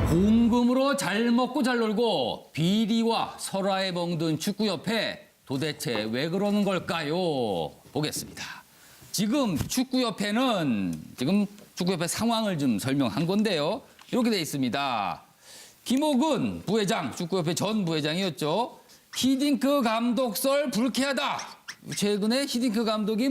공금으로 잘 먹고 잘 놀고 비리와 설화에 멍든 축구협회 도대체 왜 그러는 걸까요? 보겠습니다. 지금 축구협회 상황을 좀 설명한 건데요. 이렇게 돼 있습니다. 김옥은 부회장, 축구협회 전 부회장이었죠. 히딩크 감독 썰 불쾌하다. 최근에 히딩크 감독이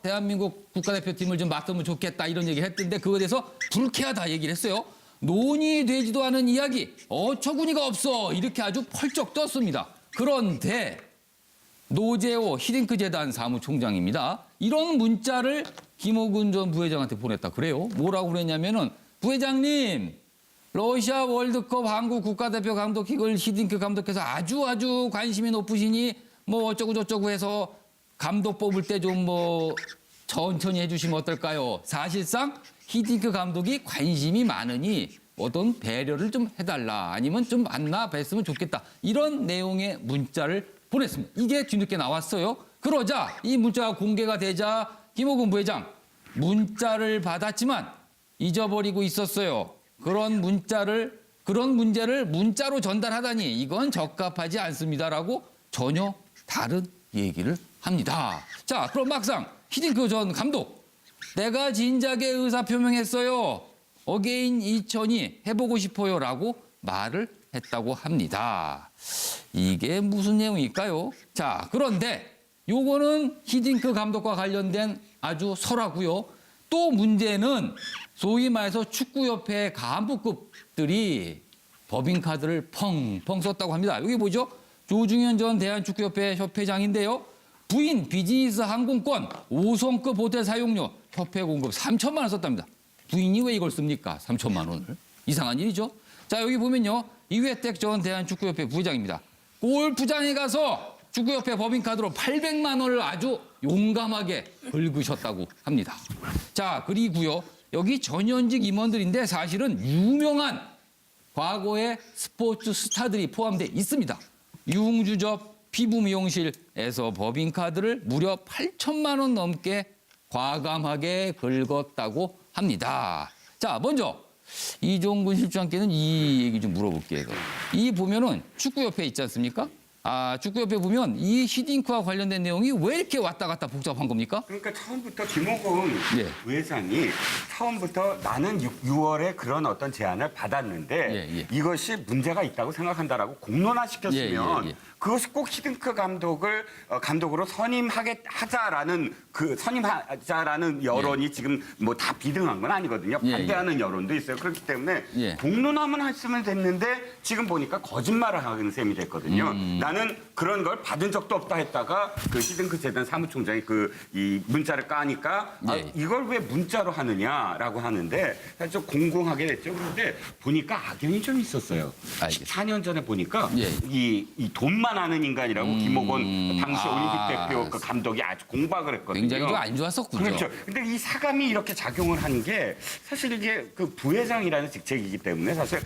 대한민국 국가대표팀을 좀 맡으면 좋겠다 이런 얘기를 했던데 그거에 대해서 불쾌하다 얘기를 했어요. 논의되지도 않은 이야기, 어처구니가 없어 이렇게 아주 펄쩍 떴습니다. 그런데 노재호 히딩크 재단 사무총장입니다. 이런 문자를 김옥은 전 부회장한테 보냈다 그래요. 뭐라고 그랬냐면은 부회장님, 러시아 월드컵 한국 국가대표 감독직을 히딩크 감독께서 아주 관심이 높으시니 어쩌고 저쩌고 해서 감독 뽑을 때 좀 천천히 해주시면 어떨까요? 사실상 히딩크 감독이 관심이 많으니 어떤 배려를 좀 해달라 아니면 좀 만나 뵀으면 좋겠다 이런 내용의 문자를 보냈습니다. 이게 뒤늦게 나왔어요. 그러자 이 문자가 공개가 되자 김옥은 부회장 문자를 받았지만 잊어버리고 있었어요. 그런 문제를 문자로 전달하다니 이건 적합하지 않습니다라고 전혀 다른 얘기를 합니다. 자, 그럼 막상 히딩크 전 감독 내가 진작에 의사표명했어요. 어게인 2000이 해보고 싶어요라고 말을 했다고 합니다. 이게 무슨 내용일까요? 자, 그런데 요거는 히딩크 감독과 관련된 아주 설화고요. 또 문제는 소위 말해서 축구협회 간부급들이 법인카드를 펑펑 썼다고 합니다. 여기 보죠? 조중현 전 대한축구협회 협회장인데요. 부인 비즈니스 항공권 5성급 호텔 사용료 협회 공급 3천만 원 썼답니다. 부인이 왜 이걸 씁니까? 3천만 원을. 이상한 일이죠. 자, 여기 보면요. 이회택 전 대한축구협회 부회장입니다. 골프장에 가서 축구협회 법인카드로 800만 원을 아주 용감하게 긁으셨다고 합니다. 자, 그리고요. 여기 전현직 임원들인데 사실은 유명한 과거의 스포츠 스타들이 포함되어 있습니다. 유흥주점, 피부미용실에서 법인카드를 무려 8천만 원 넘게 과감하게 긁었다고 합니다. 자, 먼저 이종근 실장께는 이 얘기 좀 물어볼게요. 이 보면은 축구협회 있지 않습니까? 축구협회 보면 이 히딩크와 관련된 내용이 왜 이렇게 왔다 갔다 복잡한 겁니까? 그러니까 처음부터 김옥은 부회장이 처음부터 나는 6월에 그런 어떤 제안을 받았는데 이것이 문제가 있다고 생각한다라고 공론화시켰으면 그것이 꼭 히딩크 감독을 감독으로 선임하자라는 여론이 지금 다 비등한 건 아니거든요. 반대하는 여론도 있어요. 그렇기 때문에 공론화만 했으면 됐는데 지금 보니까 거짓말을 하는 셈이 됐거든요. 나는 그런 걸 받은 적도 없다 했다가 그 히딩크 재단 사무총장이 이 문자를 까니까 이걸 왜 문자로 하느냐라고 하는데 사실 좀 공공하게 됐죠. 그런데 보니까 악연이 좀 있었어요. 14년 전에 보니까 이 돈만 아는 인간이라고 김옥원 당시 올림픽 대표 그 감독이 아주 공박을 했거든요. 굉장히 좀 안 좋았었군요. 그렇죠. 근데 이 사감이 이렇게 작용을 한 게 사실 이게 그 부회장이라는 직책이기 때문에 사실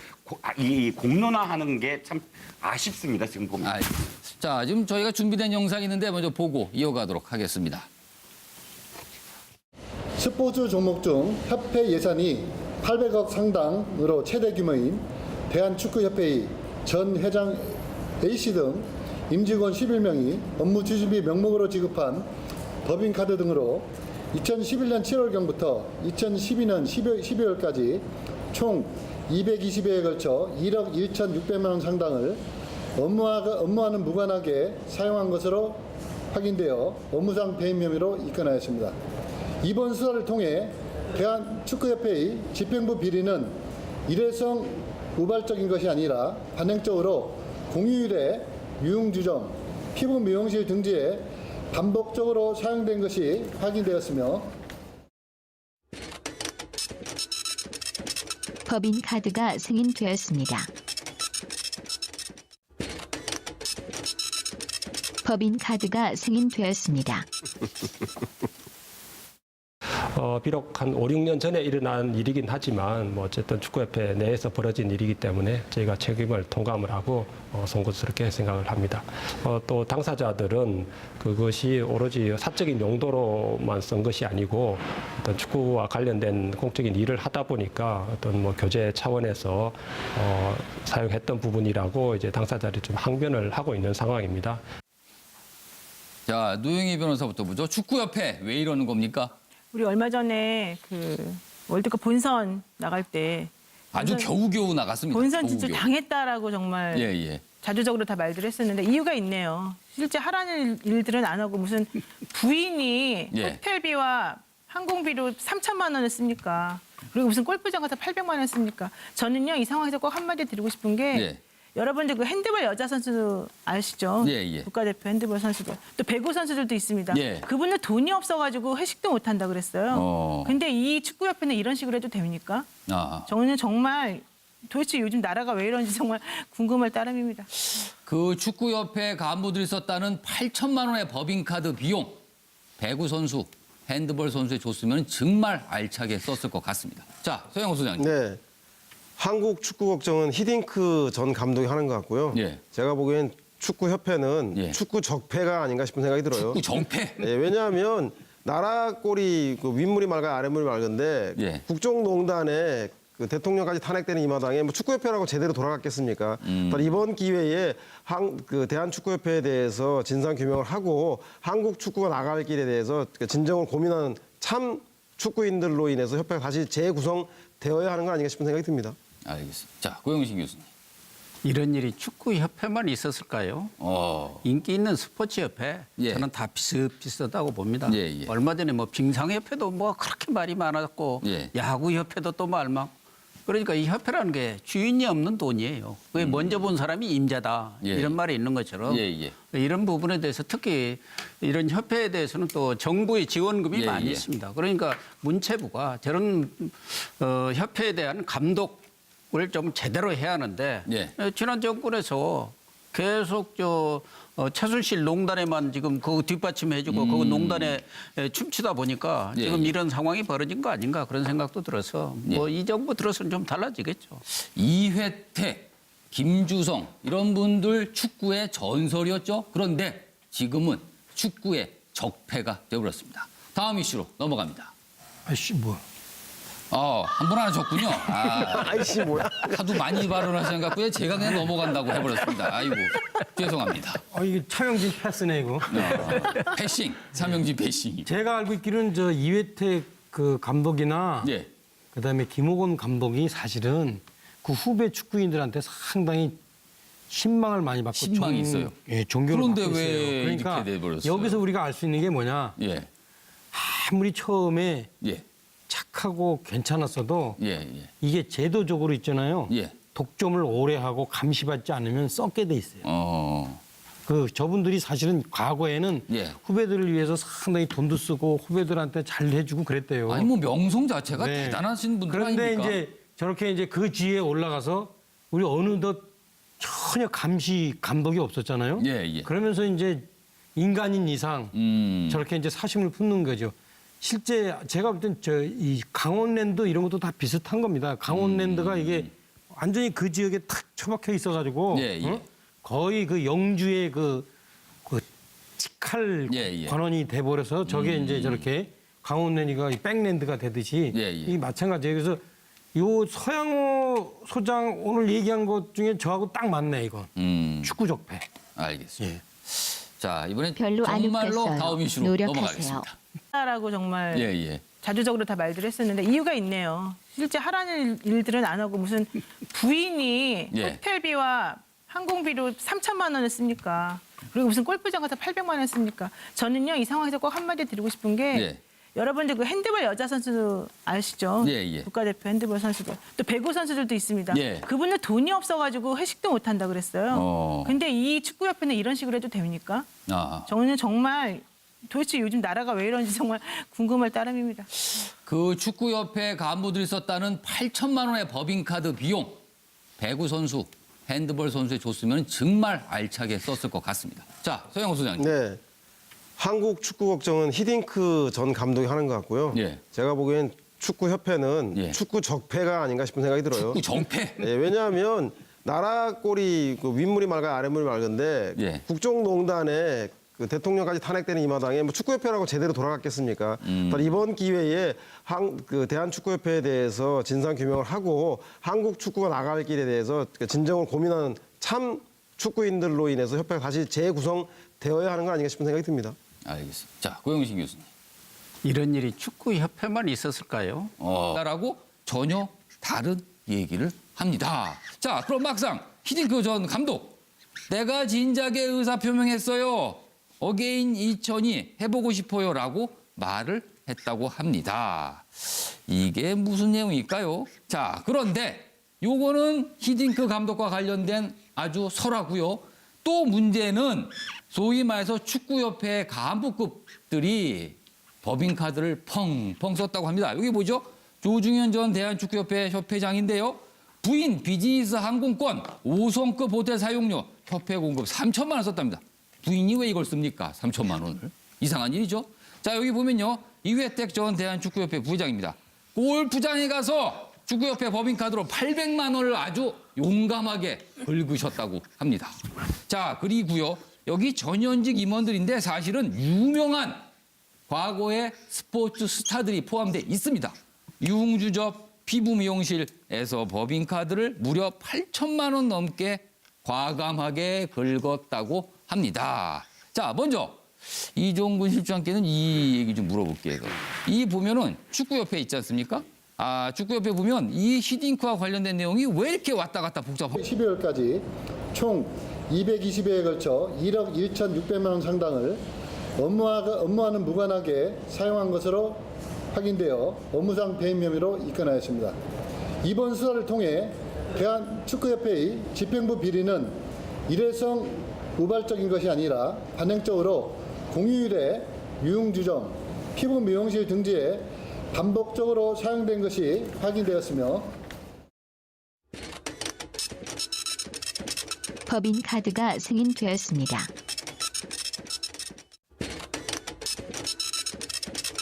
이 공론화하는 게 참 아쉽습니다. 지금 보면. 자, 지금 저희가 준비된 영상이 있는데 먼저 보고 이어가도록 하겠습니다. 스포츠 종목 중 협회 예산이 800억 상당으로 최대 규모인 대한축구협회의 전 회장 A씨 등 임직원 11명이 업무 추진비 명목으로 지급한 법인카드 등으로 2011년 7월경부터 2012년 12월까지 총 220회에 걸쳐 1억 1,600만 원 상당을 업무와는 무관하게 사용한 것으로 확인되어 업무상 배임 혐의로 입건하였습니다. 이번 수사를 통해 대한축구협회의 집행부 비리는 일회성 우발적인 것이 아니라 관행적으로 공휴일에 유흥주점, 피부 미용실 등지에 반복적으로 사용된 것이 확인되었으며 법인카드가 승인되었습니다. 법인카드가 승인되었습니다. 비록 한 5, 6년 전에 일어난 일이긴 하지만 뭐 어쨌든 축구협회 내에서 벌어진 일이기 때문에 저희가 책임을 통감을 하고 송구스럽게 생각을 합니다. 또 당사자들은 그것이 오로지 사적인 용도로만 쓴 것이 아니고 어떤 축구와 관련된 공적인 일을 하다 보니까 어떤 뭐 교제 차원에서 사용했던 부분이라고 이제 당사자들이 좀 항변을 하고 있는 상황입니다. 자, 노영희 변호사부터 보죠. 축구협회 왜 이러는 겁니까? 우리 얼마 전에 그 월드컵 본선 나갈 때 아주 겨우겨우 나갔습니다. 본선 진출 겨우겨우. 당했다라고 정말 예. 자주적으로 다 말들 했었는데 이유가 있네요. 실제 하라는 일들은 안 하고 무슨 부인이 예. 호텔비와 항공비로 3천만 원을 씁니까? 그리고 무슨 골프장 가서 800만 원 씁니까? 저는요 이 상황에서 꼭 한마디 드리고 싶은 게 예. 여러분들 그 핸드볼 여자 선수 아시죠? 예. 국가대표 핸드볼 선수들. 또 배구 선수들도 있습니다. 예. 그분들 돈이 없어가지고 회식도 못 한다 그랬어요. 근데 이 축구협회는 이런 식으로 해도 됩니까? 저는 정말 도대체 요즘 나라가 왜 이런지 정말 궁금할 따름입니다. 그 축구협회 간부들이 썼다는 8천만 원의 법인카드 비용 배구 선수, 핸드볼 선수에 줬으면 정말 알차게 썼을 것 같습니다. 자, 서영호 소장님. 네. 한국 축구 걱정은 히딩크 전 감독이 하는 것 같고요. 예. 제가 보기엔 축구협회는 예. 축구 적폐가 아닌가 싶은 생각이 들어요. 축구 정패. 예, 왜냐하면 나라 꼴이 그 윗물이 맑아야 아랫물이 맑은데 예. 국정농단에 그 대통령까지 탄핵되는 이 마당에 뭐 축구협회라고 제대로 돌아갔겠습니까? 이번 기회에 그 대한축구협회에 대해서 진상 규명을 하고 한국 축구가 나갈 길에 대해서 진정을 고민하는 참 축구인들로 인해서 협회가 다시 재구성되어야 하는 거 아닌가 싶은 생각이 듭니다. 알겠습니다. 자, 고영신 교수님. 이런 일이 축구협회만 있었을까요? 인기 있는 스포츠협회 예. 저는 다 비슷비슷하다고 봅니다. 예. 얼마 전에 뭐 빙상협회도 뭐 그렇게 말이 많았고 예. 야구협회도 또 말만. 그러니까 이 협회라는 게 주인이 없는 돈이에요. 그게 먼저 본 사람이 임자다. 예. 이런 말이 있는 것처럼 이런 부분에 대해서 특히 이런 협회에 대해서는 또 정부의 지원금이 많이 있습니다. 그러니까 문체부가 저런 협회에 대한 감독을 좀 제대로 해야 하는데 지난 정권에서 계속 최순실 농단에만 지금 그거 뒷받침해주고 그거 농단에 춤추다 보니까 지금 이런 상황이 벌어진 거 아닌가 그런 생각도 들어서 뭐 이 정부 들어서는 좀 달라지겠죠. 이회택, 김주성 이런 분들 축구의 전설이었죠. 그런데 지금은 축구의 적폐가 되어버렸습니다. 다음 이슈로 넘어갑니다. 아이씨 뭐. 한 분 하나 줬군요. 아이씨 뭐야? 하도 많이 발언하신 것 같고요. 제가 그냥 넘어간다고 해버렸습니다. 아이고 죄송합니다. 이게 차명진 패스네 이거. 패싱, 삼명진 패싱. 제가 알고 있기로는 저 이회택 그 감독이나 그다음에 김호곤 감독이 사실은 그 후배 축구인들한테 상당히 신망을 많이 받고 신망이 있어요. 예, 종교를 그런데 받고 있어요. 왜 그러니까 이렇게 돼버렸어요? 여기서 우리가 알 수 있는 게 뭐냐? 아무리 처음에 착하고 괜찮았어도 이게 제도적으로 있잖아요. 독점을 오래 하고 감시받지 않으면 썩게 돼 있어요. 그 저분들이 사실은 과거에는 후배들을 위해서 상당히 돈도 쓰고 후배들한테 잘 해주고 그랬대요. 아니 뭐 명성 자체가 대단하신 분들 그런데 아닙니까? 이제 저렇게 이제 그 지위에 올라가서 우리 어느덧 전혀 감시 감독이 없었잖아요. 그러면서 이제 인간인 이상 저렇게 이제 사심을 품는 거죠. 실제 제가 볼 땐 이 강원랜드 이런 것도 다 비슷한 겁니다. 강원랜드가 이게 완전히 그 지역에 탁 처박혀 있어가지고 거의 그 영주의 그 직할 관원이 돼버려서 저게 이제 저렇게 강원랜드가 백랜드가 되듯이 이 마찬가지예요. 그래서 요 서양호 소장 오늘 얘기한 것 중에 저하고 딱 맞네 이건. 축구 적폐. 알겠습니다. 자 이번엔 별로 안 정말로 웃겼어요. 다음 이슈로 노력하세요. 넘어가겠습니다. 라고 정말 자주적으로 다 말들 했었는데 이유가 있네요. 실제 하라는 일들은 안 하고 무슨 부인이 호텔비와 항공비로 3천만 원을 씁니까? 그리고 무슨 골프장 가서 800만 원 씁니까? 저는요 이 상황에서 꼭 한마디 드리고 싶은 게 여러분들 그 핸드볼 여자 선수 아시죠? 국가대표 핸드볼 선수들. 또 배구 선수들도 있습니다. 그분들 돈이 없어가지고 회식도 못 한다 그랬어요. 근데 이 축구협회는 이런 식으로 해도 됩니까? 저는 정말 도대체 요즘 나라가 왜 이런지 정말 궁금할 따름입니다. 그 축구협회 간부들이 썼다는 8천만 원의 법인카드 비용 배구 선수, 핸드볼 선수에 줬으면 정말 알차게 썼을 것 같습니다. 자, 서영호 소장님. 네. 한국 축구 걱정은 히딩크 전 감독이 하는 것 같고요. 예. 제가 보기엔 축구협회는 예. 축구 적폐가 아닌가 싶은 생각이 들어요. 축구 정패. 예, 왜냐하면 나라 꼴이 그 윗물이 맑아야 아랫물이 맑은데 예. 국정농단에 그 대통령까지 탄핵되는 이 마당에 뭐 축구협회라고 제대로 돌아갔겠습니까? 이번 기회에 그 대한축구협회에 대해서 진상 규명을 하고 한국 축구가 나갈 길에 대해서 진정을 고민하는 참 축구인들로 인해서 협회가 다시 재구성되어야 하는 거 아닌가 싶은 생각이 듭니다. 알겠습니다. 자, 고영신 교수님. 이런 일이 축구협회만 있었을까요? 라고 전혀 다른 얘기를 합니다. 자, 그럼 막상 히딩크 전 감독, 내가 진작에 의사표명했어요. 어게인 2000이 해보고 싶어요라고 말을 했다고 합니다. 이게 무슨 내용일까요? 자, 그런데 요거는 히딩크 감독과 관련된 아주 설화고요. 또 문제는 소위 말해서 축구협회 간부급들이 법인카드를 펑펑 썼다고 합니다. 여기 보죠? 조중현 전 대한축구협회 협회장인데요. 부인 비즈니스 항공권 5성급 호텔 사용료 협회 공급 3천만 원 썼답니다. 부인이 왜 이걸 씁니까? 3천만 원을. 이상한 일이죠. 자, 여기 보면요. 이회택 전 대한축구협회 부회장입니다. 골프장에 가서 축구협회 법인카드로 800만 원을 아주 용감하게 긁으셨다고 합니다. 자, 그리고요. 여기 전현직 임원들인데 사실은 유명한 과거의 스포츠 스타들이 포함되어 있습니다. 유흥주점, 피부미용실에서 법인카드를 무려 8천만 원 넘게 과감하게 긁었다고 합니다. 자, 먼저 이종근 실장께는 이 얘기 좀 물어볼게요. 이 보면은 축구협회 있지 않습니까? 축구협회 보면 이 히딩크와 관련된 내용이 왜 이렇게 왔다 갔다 복잡하고 12월까지 총 220회에 걸쳐 1억 1,600만 원 상당을 업무와는 무관하게 사용한 것으로 확인되어 업무상 배임 혐의로 입건하였습니다. 이번 수사를 통해 대한축구협회의 집행부 비리는 일회성 우발적인 것이 아니라 관행적으로 공휴일에 유흥주점, 피부 미용실 등지에 반복적으로 사용된 것이 확인되었으며 법인카드가 승인되었습니다.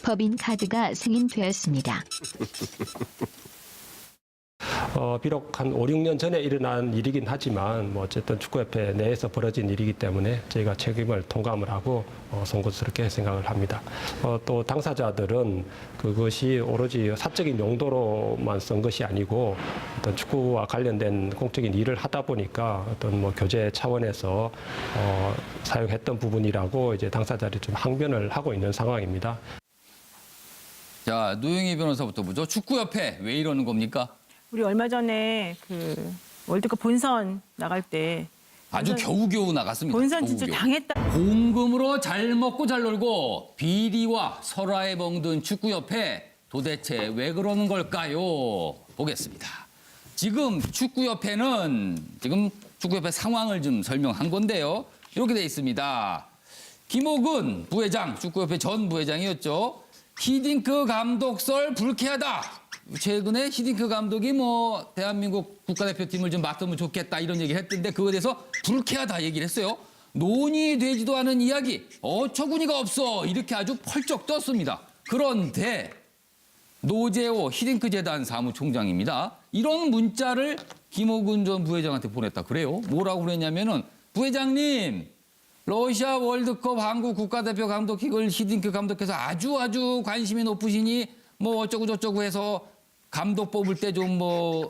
법인카드가 승인되었습니다. 비록 한 5, 6년 전에 일어난 일이긴 하지만 뭐 어쨌든 축구협회 내에서 벌어진 일이기 때문에 저희가 책임을 통감을 하고 송구스럽게 생각을 합니다. 또 당사자들은 그것이 오로지 사적인 용도로만 쓴 것이 아니고 어떤 축구와 관련된 공적인 일을 하다 보니까 어떤 뭐 교제 차원에서 사용했던 부분이라고 이제 당사자들이 좀 항변을 하고 있는 상황입니다. 자, 노영희 변호사부터 보죠. 축구협회 왜 이러는 겁니까? 우리 얼마 전에 그 월드컵 본선 나갈 때 아주 겨우겨우 나갔습니다. 본선 진짜 겨우겨우. 당했다. 공금으로 잘 먹고 잘 놀고 비리와 설화에 멍든 축구협회 도대체 왜 그러는 걸까요? 보겠습니다. 지금 축구협회 상황을 좀 설명한 건데요. 이렇게 돼 있습니다. 김옥은 부회장, 축구협회 전 부회장이었죠. 히딩크 감독 썰 불쾌하다. 최근에 히딩크 감독이 뭐 대한민국 국가대표팀을 좀 맡으면 좋겠다 이런 얘기를 했던데 그거에 대해서 불쾌하다 얘기를 했어요. 논의되지도 않은 이야기, 어처구니가 없어 이렇게 아주 펄쩍 떴습니다. 그런데 노재호 히딩크 재단 사무총장입니다. 이런 문자를 김옥은 전 부회장한테 보냈다 그래요. 뭐라고 그랬냐면은 부회장님 러시아 월드컵 한국 국가대표 감독직을 히딩크 감독께서 아주 관심이 높으시니 뭐 어쩌고 저쩌고 해서 감독 뽑을 때 좀 뭐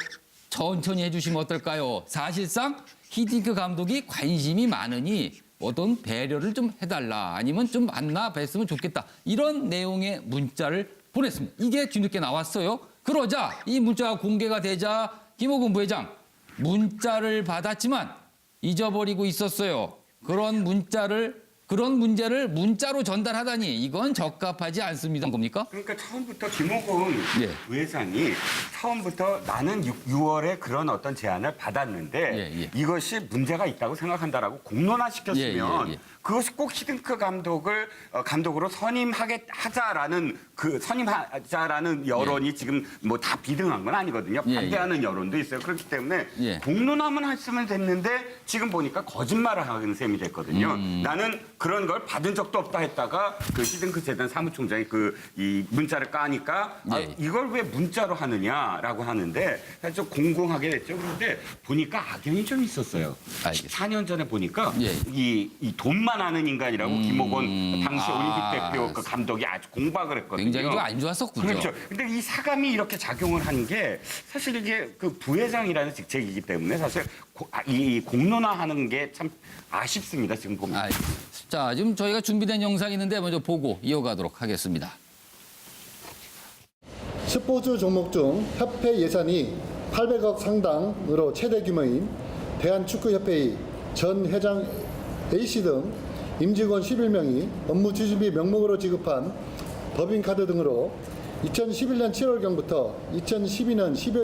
천천히 해주시면 어떨까요? 사실상 히딩크 감독이 관심이 많으니 어떤 배려를 좀 해달라 아니면 좀 만나 뵀으면 좋겠다 이런 내용의 문자를 보냈습니다. 이게 뒤늦게 나왔어요. 그러자 이 문자가 공개가 되자 김옥은 부회장 문자를 받았지만 잊어버리고 있었어요. 그런 문제를 문자로 전달하다니 이건 적합하지 않습니다. 겁니까? 그러니까 처음부터 김옥은 부회장이 처음부터 나는 6월에 그런 어떤 제안을 받았는데 이것이 문제가 있다고 생각한다라고 공론화시켰으면 그것이 꼭 히딩크 감독을 감독으로 선임하자라는 그 선임하자라는 여론이 지금 뭐 다 비등한 건 아니거든요. 반대하는 여론도 있어요. 그렇기 때문에 공론화만 했으면 됐는데 지금 보니까 거짓말을 하는 셈이 됐거든요. 나는 그런 걸 받은 적도 없다 했다가 그 시딩크 재단 사무총장이 이 문자를 까니까 이걸 왜 문자로 하느냐라고 하는데 사실 좀 공공하게 됐죠. 그런데 보니까 악연이 좀 있었어요. 14년 전에 보니까 이 돈만 아는 인간이라고 김옥원 당시 올림픽 대표 그 감독이 아주 공박을 했거든요. 굉장히 좀 안 좋았었군요. 그렇죠. 근데 이 사감이 이렇게 작용을 한 게 사실 이게 그 부회장이라는 직책이기 때문에 사실 이 공론화하는 게 참 아쉽습니다. 지금 보면. 자, 지금 저희가 준비된 영상이 있는데 먼저 보고 이어가도록 하겠습니다. 스포츠 종목 중 협회 예산이 800억 상당으로 최대 규모인 대한축구협회의 전 회장 A씨 등 임직원 11명이 업무 추진비 명목으로 지급한 법인카드 등으로 2011년 7월경부터 2012년 12월